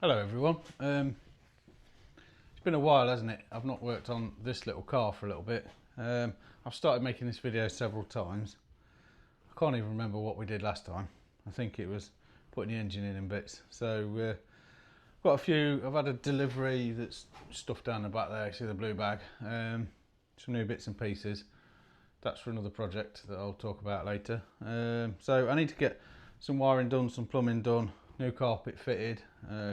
Hello everyone. It's been a while, hasn't it? I've not worked on this little car for a little bit. I've started making this video several times. I can't even remember what we did last time. I think it was putting the engine in bits. So got a few. I've had a delivery that's stuffed down the back there. You see the blue bag. Some new bits and pieces. That's for another project that I'll talk about later. So I need to get some wiring done, some plumbing done, new carpet fitted,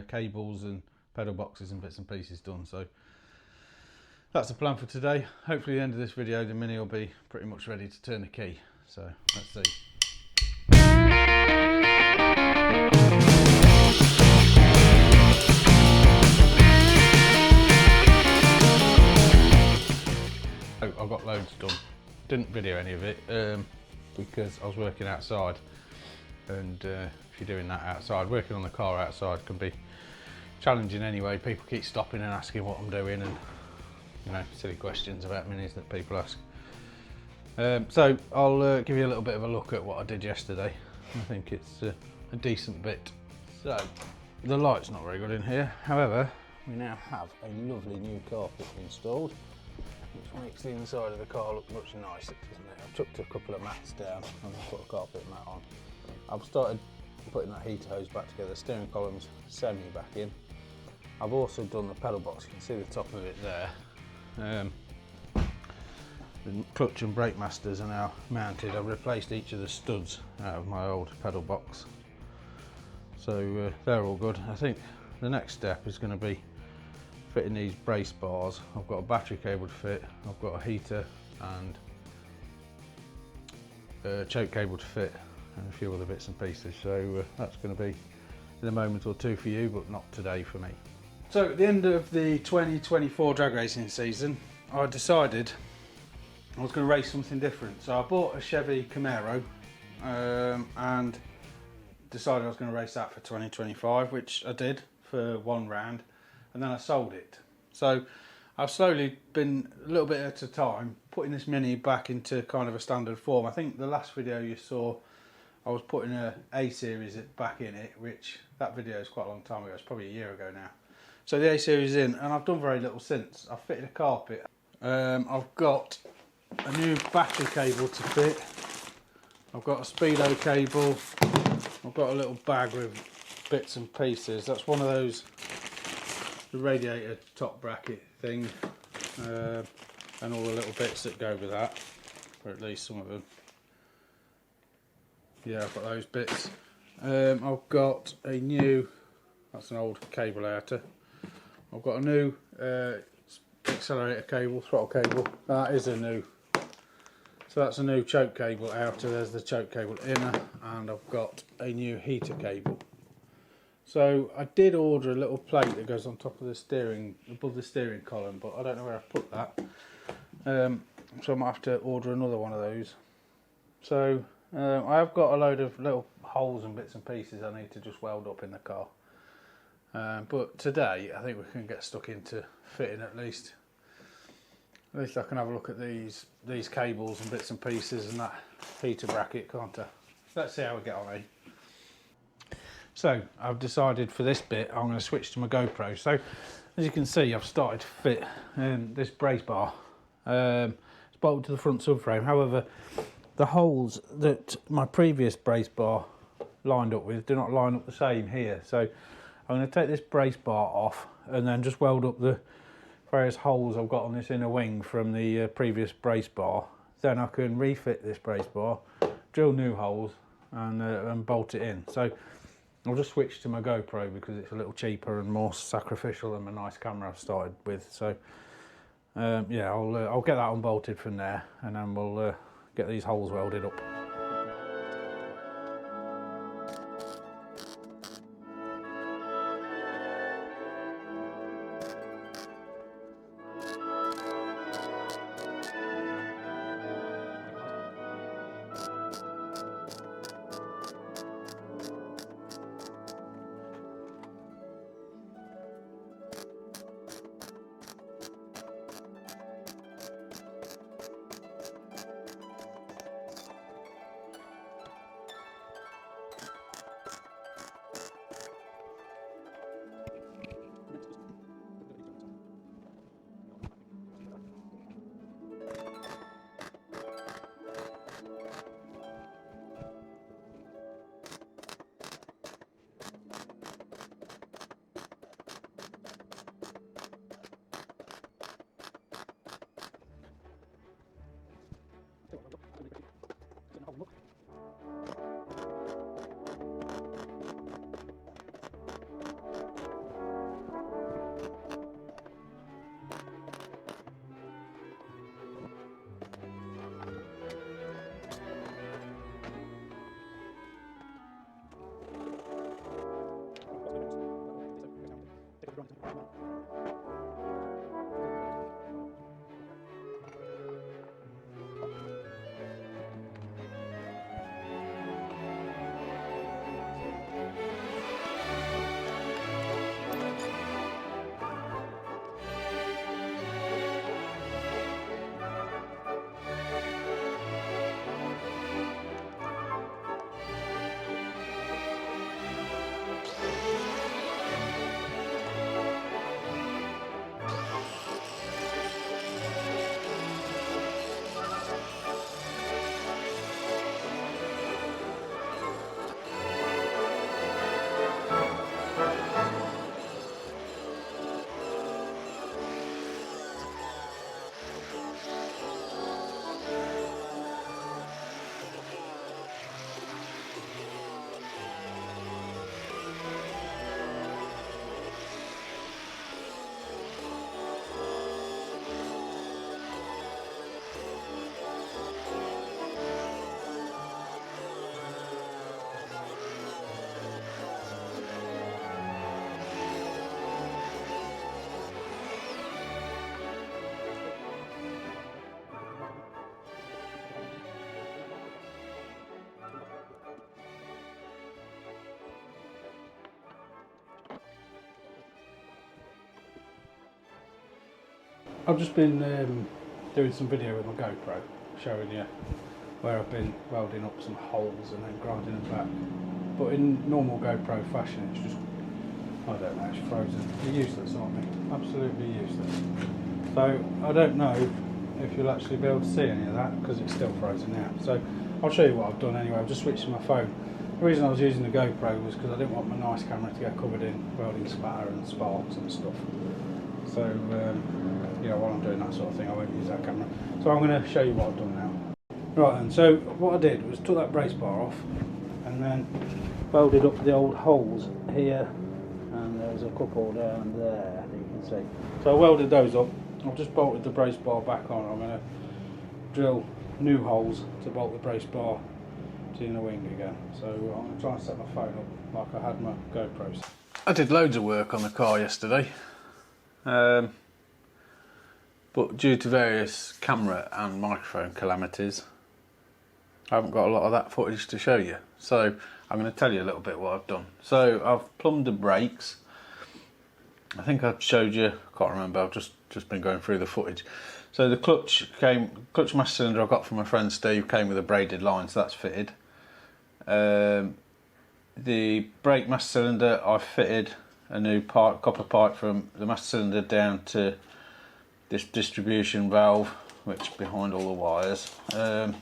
cables and pedal boxes and bits and pieces done. So that's the plan for today. Hopefully at the end of this video the Mini will be pretty much ready to turn the key. So let's see. I've got loads done. Didn't video any of it because I was working outside, and if you're doing that outside, working on the car outside can be challenging anyway. People keep stopping and asking what I'm doing, and you know, silly questions about Minis that people ask. So I'll give you a little bit of a look at what I did yesterday. I think it's a decent bit. So the light's not very good in here, however we now have a lovely new carpet installed, which makes the inside of the car look much nicer, doesn't it? I've chucked a couple of mats down and I've put a carpet mat on. I've started putting that heater hose back together, steering columns semi back in. I've also done the pedal box, you can see the top of it there. The clutch and brake masters are now mounted. I've replaced each of the studs out of my old pedal box. So they're all good. I think the next step is going to be fitting these brace bars. I've got a battery cable to fit, I've got a heater and a choke cable to fit, and a few other bits and pieces. So that's going to be in a moment or two for you, but not today for me. So at the end of the 2024 drag racing season, I decided I was going to race something different. So I bought a Chevy Camaro and decided I was going to race that for 2025, which I did for one round, and then I sold it. So I've slowly been, a little bit at a time, putting this Mini back into kind of a standard form. I think the last video you saw, I was putting a A-series back in it, which that video is quite a long time ago. It's probably a year ago now. So the A-series in, and I've done very little since. I've fitted a carpet. I've got a new battery cable to fit. I've got a speedo cable. I've got a little bag with bits and pieces. That's one of those, the radiator top bracket thing, and all the little bits that go with that, or at least some of them. Yeah, I've got those bits. I've got a new, that's an old cable outer. I've got a new accelerator cable, throttle cable. That is a new. So that's a new choke cable outer. There's the choke cable inner, and I've got a new heater cable. So I did order a little plate that goes on top of the steering, above the steering column, but I don't know where I've put that. So I might have to order another one of those. So I have got a load of little holes and bits and pieces I need to just weld up in the car. But today I think we can get stuck into fitting at least I can have a look at these cables and bits and pieces and that heater bracket, can't I? Let's see how we get on, eh? So I've decided for this bit I'm going to switch to my GoPro. So as you can see, I've started to fit this brace bar. It's bolted to the front subframe. However, the holes that my previous brace bar lined up with do not line up the same here. So I'm going to take this brace bar off and then just weld up the various holes I've got on this inner wing from the previous brace bar. Then I can refit this brace bar, drill new holes and bolt it in. So I'll just switch to my GoPro because it's a little cheaper and more sacrificial than my nice camera I've started with. So yeah, I'll get that unbolted from there, and then we'll get these holes welded up. I've just been doing some video with my GoPro, showing you where I've been welding up some holes and then grinding them back. But in normal GoPro fashion, it's just, I don't know, it's frozen. They're useless, aren't they? Absolutely useless. So I don't know if you'll actually be able to see any of that because it's still frozen now. So I'll show you what I've done anyway. I've just switched to my phone. The reason I was using the GoPro was because I didn't want my nice camera to get covered in welding spatter and sparks and stuff. So you know, while I'm doing that sort of thing, I won't use that camera. So I'm going to show you what I've done now. Right then, so what I did was took that brace bar off and then welded up the old holes here, and there's a couple down there, you can see. So I welded those up. I've just bolted the brace bar back on. I'm going to drill new holes to bolt the brace bar to the wing again. So I'm going to try and set my phone up like I had my GoPros. I did loads of work on the car yesterday. But due to various camera and microphone calamities, I haven't got a lot of that footage to show you. So I'm going to tell you a little bit what I've done. So I've plumbed the brakes. I think I've showed you, I can't remember, I've just been going through the footage. So the clutch master cylinder I got from my friend Steve came with a braided line, so that's fitted. The brake master cylinder, I fitted a new copper pipe from the master cylinder down to this distribution valve, which behind all the wires. Then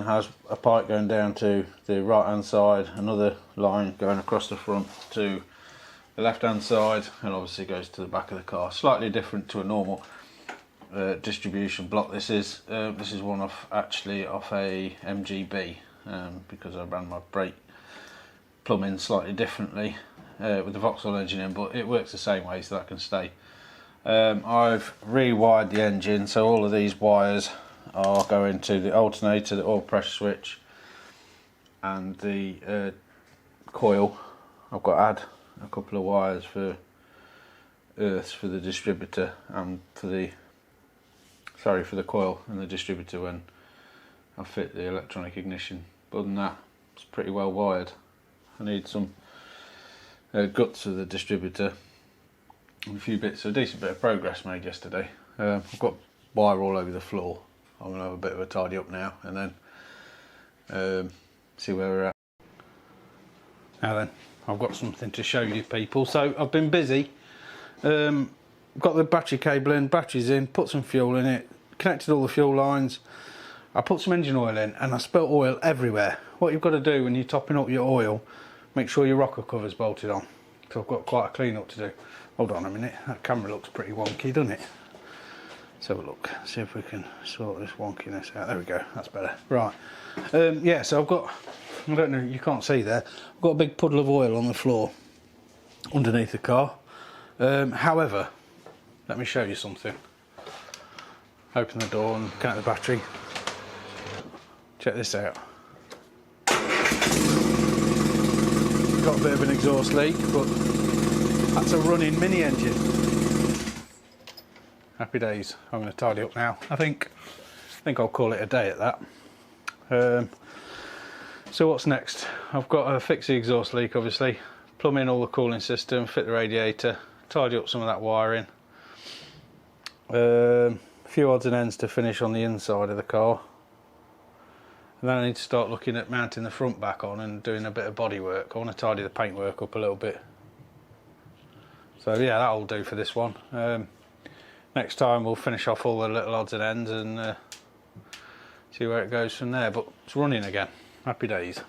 has a pipe going down to the right hand side, another line going across the front to the left hand side, and obviously goes to the back of the car. Slightly different to a normal distribution block. This is one off a MGB, because I ran my brake plumbing slightly differently with the Vauxhall engine in, but it works the same way, so that can stay. I've rewired the engine, so all of these wires are going to the alternator, the oil pressure switch, and the coil. I've got to add a couple of wires for earths for the distributor and for the coil and the distributor when I fit the electronic ignition. But other than that, it's pretty well wired. I need some guts for the distributor and a decent bit of progress made yesterday. I've got wire all over the floor. I'm going to have a bit of a tidy up now and then see where we're at. Now then, I've got something to show you people. So I've been busy, got the battery cable in, batteries in, put some fuel in it, connected all the fuel lines. I put some engine oil in and I spilt oil everywhere. What you've got to do when you're topping up your oil, make sure your rocker cover's bolted on. So I've got quite a clean up to do. Hold on a minute, that camera looks pretty wonky, doesn't it? Let's have a look, see if we can sort this wonkiness out. There we go, that's better. Right, yeah, so I've got, I don't know, you can't see there, I've got a big puddle of oil on the floor underneath the car. However, let me show you something. Open the door and connect the battery. Check this out. Got a bit of an exhaust leak, but That's a running mini engine. Happy days. I'm going to tidy up now. I think I'll call it a day at that. So what's next? I've got to fix the exhaust leak, obviously, plumb in all the cooling system, fit the radiator, tidy up some of that wiring. A few odds and ends to finish on the inside of the car. And then I need to start looking at mounting the front back on and doing a bit of bodywork. I want to tidy the paintwork up a little bit. So yeah, that'll do for this one. Next time we'll finish off all the little odds and ends and see where it goes from there. But it's running again. Happy days.